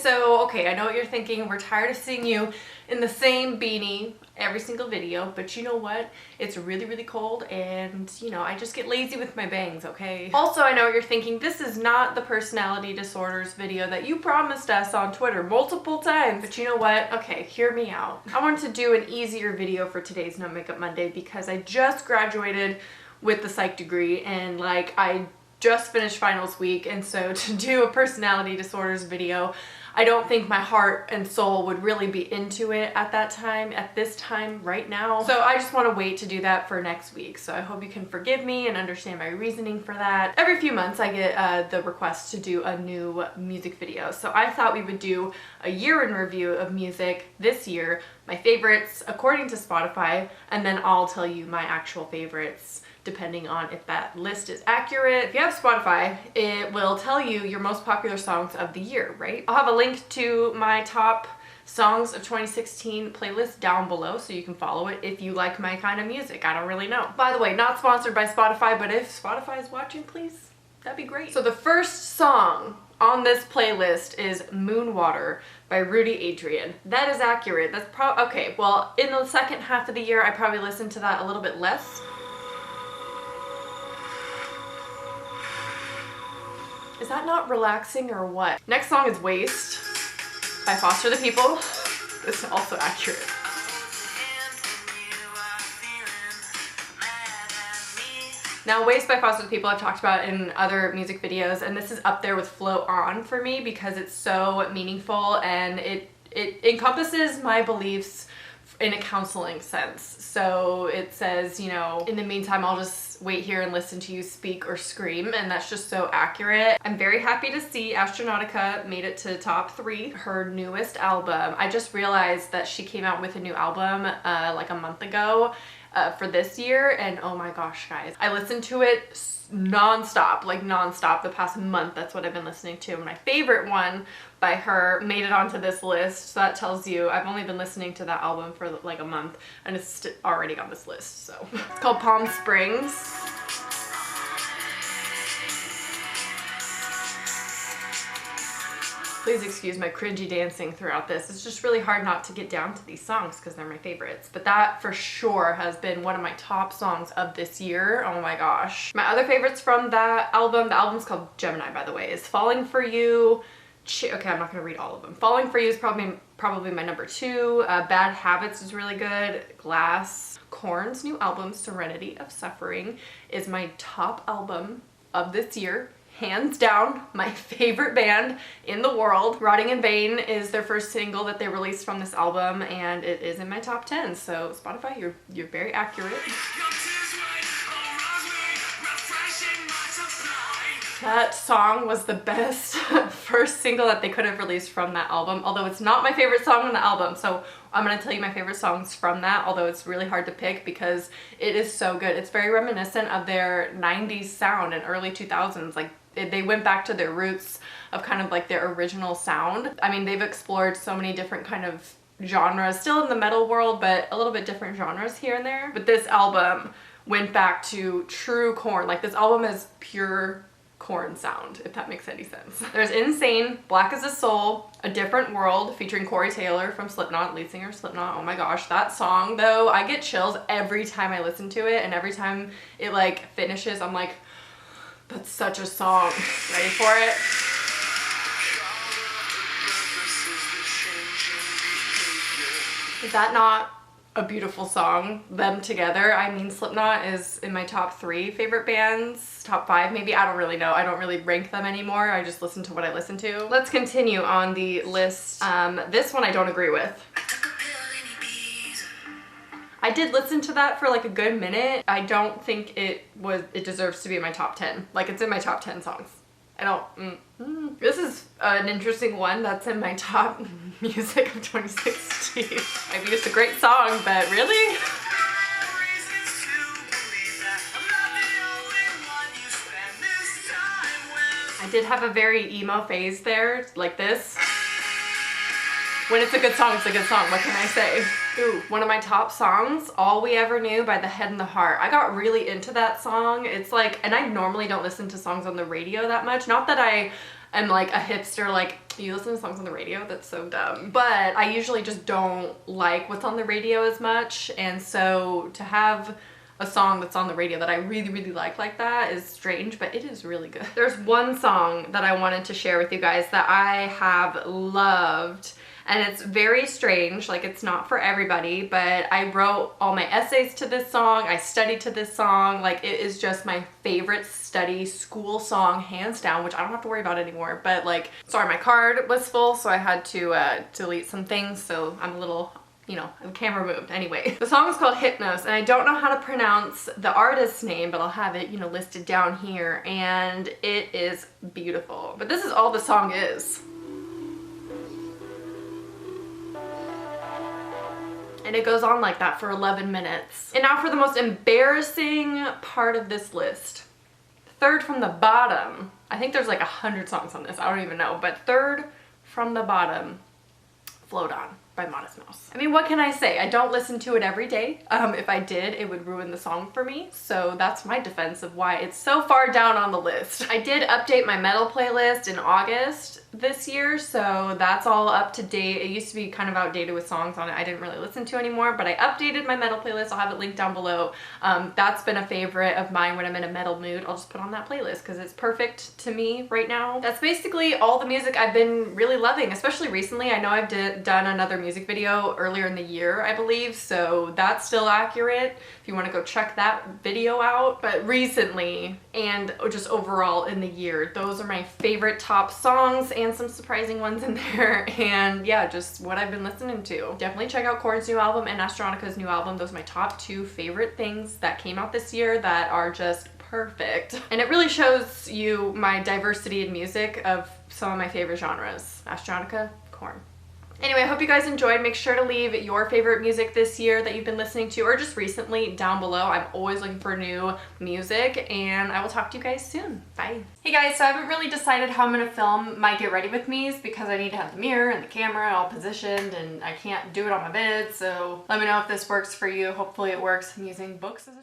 so, okay, I know what you're thinking. We're tired of seeing you in the same beanie every single video, but you know what? It's really, really cold and, you know, I just get lazy with my bangs, okay? Also, I know what you're thinking. This is not the personality disorders video that you promised us on Twitter multiple times, but you know what? Okay, hear me out. I wanted to do an easier video for today's No Makeup Monday because I just graduated with the psych degree and like I just finished finals week, and so to do a personality disorders video, I don't think my heart and soul would really be into it at that time, at this time right now. So I just want to wait to do that for next week. So I hope you can forgive me and understand my reasoning for that. Every few months I get the request to do a new music video. So I thought we would do a year in review of music this year, my favorites according to Spotify, and then I'll tell you my actual favorites depending on if that list is accurate. If you have Spotify, it will tell you your most popular songs of the year, right? I'll have a link to my top songs of 2016 playlist down below so you can follow it if you like my kind of music. I don't really know. By the way, not sponsored by Spotify, but if Spotify is watching, please, that'd be great. So the first song on this playlist is MOONWATER by RUDY ADRIAN. That is accurate. That's okay, well, in the second half of the year, I probably listened to that a little bit less. Is that not relaxing or what? Next song is Waste by Foster the People. This is also accurate. Now, Waste by Foster the People I've talked about in other music videos, and this is up there with Flow On for me because it's so meaningful and it encompasses my beliefs in a counseling sense. So it says, you know, in the meantime, I'll just wait here and listen to you speak or scream, and that's just so accurate. I'm very happy to see ASTRONAUTICA made it to top 3, her newest album. I just realized that she came out with a new album like a month ago for this year, and oh my gosh, guys, I listened to it non-stop, like non-stop the past month. That's what I've been listening to. My favorite one by her made it onto this list, so that tells you I've only been listening to that album for like a month and it's already on this list. So it's called Palm Springs. Please excuse my cringy dancing throughout this. It's just really hard not to get down to these songs because they're my favorites. But that for sure has been one of my top songs of this year. Oh my gosh. My other favorites from that album, the album's called Gemini, by the way, is Falling For You. Okay, I'm not gonna read all of them. Falling For You is probably my number 2. Bad Habits is really good. Glass. KORN's new album, Serenity of Suffering, is my top album of this year. Hands down, my favorite band in the world. Rotting in Vain is their first single that they released from this album, and it is in my top 10. So Spotify, you're very accurate. That song was the best first single that they could have released from that album, although it's not my favorite song on the album. So I'm gonna tell you my favorite songs from that, although it's really hard to pick because it is so good. It's very reminiscent of their 90s sound and early 2000s. Like they went back to their roots of kind of like their original sound. I mean, they've explored so many different kind of genres, still in the metal world, but a little bit different genres here and there. But this album went back to true KORN. Like this album is pure KORN sound, if that makes any sense. There's Insane, Black as a Soul, A Different World, featuring Corey Taylor from Slipknot, lead singer of Slipknot. Oh my gosh, that song though, I get chills every time I listen to it, and every time it like finishes, I'm like, that's such a song. Ready for it? Is that not a beautiful song? Them together. I mean, Slipknot is in my top 3 favorite bands, top 5 maybe. I don't really know. I don't really rank them anymore. I just listen to what I listen to. Let's continue on the list. This one I don't agree with. I did listen to that for like a good minute. I don't think it deserves to be in my top 10. Like it's in my top 10 songs. I don't, This is an interesting one that's in my top music of 2016. I mean, it's a great song, but really? I did have a very emo phase there, like this. When it's a good song, it's a good song. What can I say? Ooh, one of my top songs, All We Ever Knew by The Head and the Heart. I got really into that song. It's like, and I normally don't listen to songs on the radio that much. Not that I am like a hipster, like, you listen to songs on the radio? That's so dumb. But I usually just don't like what's on the radio as much, and so to have a song that's on the radio that I really, really like that is strange, but it is really good. There's one song that I wanted to share with you guys that I have loved, and it's very strange, like it's not for everybody, but I wrote all my essays to this song, I studied to this song, like it is just my favorite study school song, hands down, which I don't have to worry about anymore, but like, sorry, my card was full, so I had to delete some things, so I'm a little, you know, the camera moved. Anyway, the song is called HYPNOS, and I don't know how to pronounce the artist's name, but I'll have it, you know, listed down here, and it is beautiful. But this is all the song is. And it goes on like that for 11 minutes. And now for the most embarrassing part of this list. Third from the bottom. I think there's like 100 songs on this, I don't even know, but third from the bottom, Float On by Modest Mouse. I mean, what can I say? I don't listen to it every day. If I did, it would ruin the song for me. So that's my defense of why it's so far down on the list. I did update my metal playlist in August this year, so that's all up to date. It used to be kind of outdated with songs on it I didn't really listen to anymore, but I updated my metal playlist. I'll have it linked down below. That's been a favorite of mine when I'm in a metal mood. I'll just put on that playlist because it's perfect to me right now. That's basically all the music I've been really loving, especially recently. I know I've done another music video earlier in the year, I believe, so that's still accurate if you want to go check that video out. But recently, and just overall in the year, those are my favorite top songs and some surprising ones in there, and yeah, just what I've been listening to. Definitely check out KORN's new album and ASTRONAUTICA's new album. Those are my top 2 favorite things that came out this year that are just perfect. And it really shows you my diversity in music of some of my favorite genres. ASTRONAUTICA, KORN. Anyway, I hope you guys enjoyed. Make sure to leave your favorite music this year that you've been listening to, or just recently, down below. I'm always looking for new music, and I will talk to you guys soon. Bye. Hey guys, so I haven't really decided how I'm gonna film my Get Ready With Me's because I need to have the mirror and the camera all positioned, and I can't do it on my bed, so let me know if this works for you. Hopefully it works. I'm using books as a